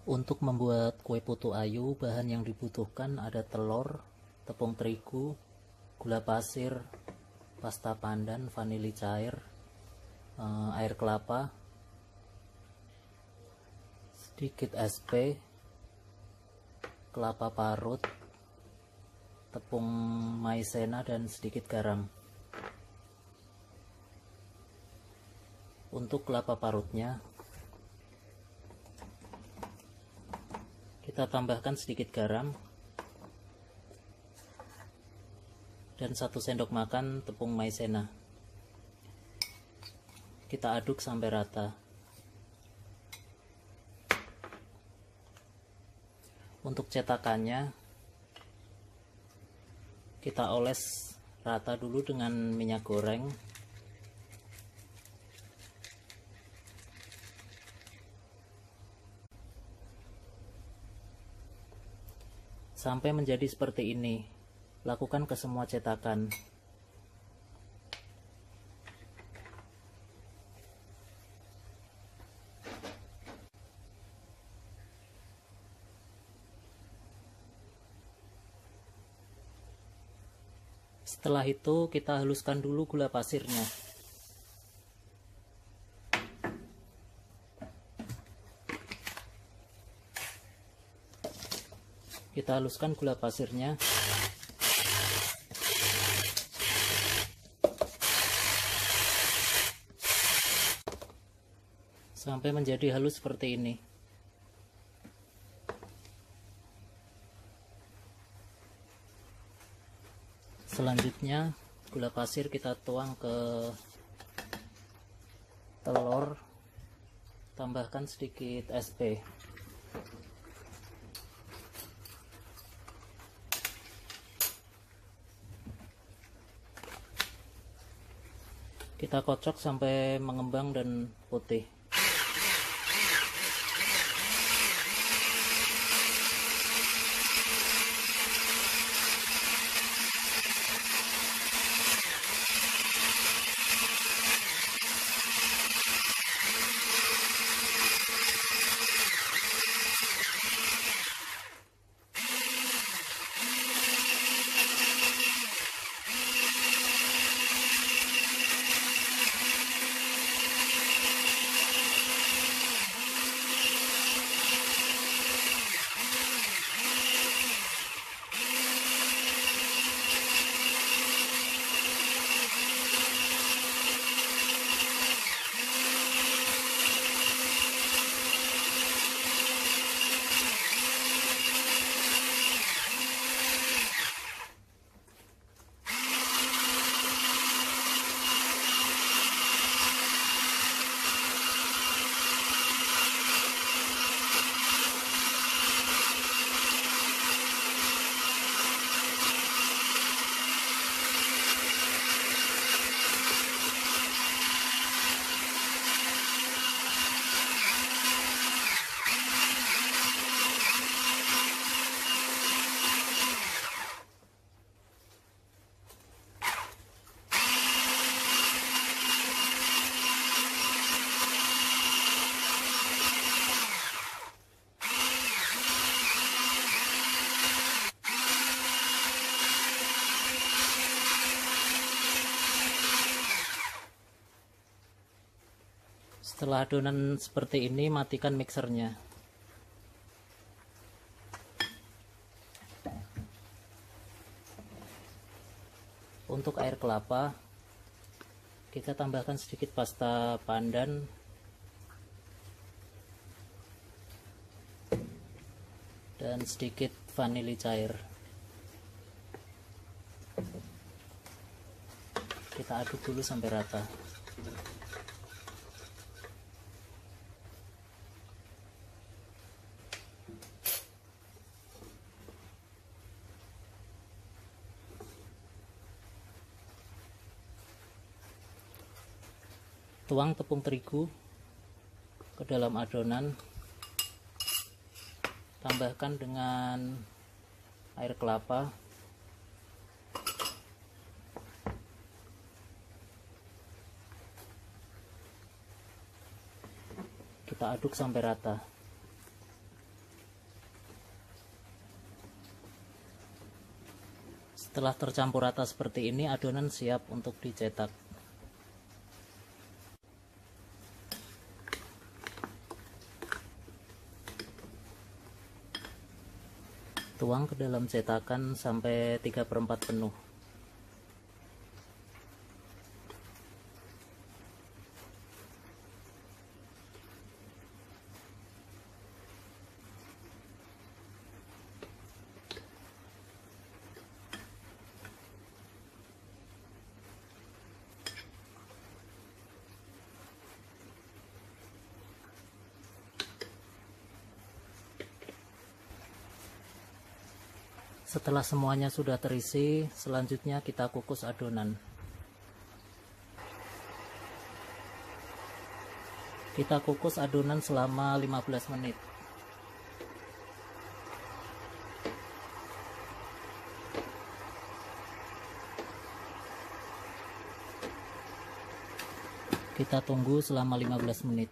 Untuk membuat kue putu ayu, bahan yang dibutuhkan ada telur, tepung terigu, gula pasir, pasta pandan, vanili cair, air kelapa, sedikit SP, kelapa parut, tepung maizena, dan sedikit garam. Untuk kelapa parutnya, kita tambahkan sedikit garam dan 1 sendok makan tepung maizena. Kita aduk sampai rata. Untuk cetakannya, kita oles rata dulu dengan minyak goreng. Sampai menjadi seperti ini. Lakukan ke semua cetakan. Setelah itu kita haluskan dulu gula pasirnya. Kita haluskan gula pasirnya sampai menjadi halus seperti ini. Selanjutnya gula pasir kita tuang ke telur, tambahkan sedikit SP. Kita kocok sampai mengembang dan putih. Setelah adonan seperti ini, matikan mixernya. Untuk air kelapa, kita tambahkan sedikit pasta pandan dan sedikit vanili cair. Kita aduk dulu sampai rata. Tuang tepung terigu ke dalam adonan, tambahkan dengan air kelapa, kita aduk sampai rata. Setelah tercampur rata seperti ini, adonan siap untuk dicetak. Tuang ke dalam cetakan sampai 3/4 penuh. Setelah semuanya sudah terisi, selanjutnya kita kukus adonan. Kita kukus adonan selama 15 menit. Kita tunggu selama 15 menit.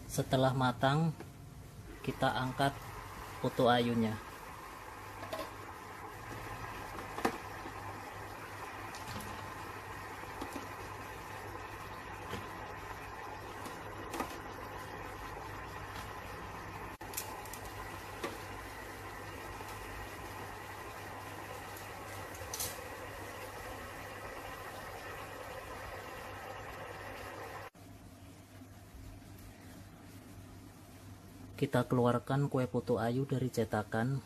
Setelah matang, kita angkat putu ayunya. Kita keluarkan kue putu ayu dari cetakan.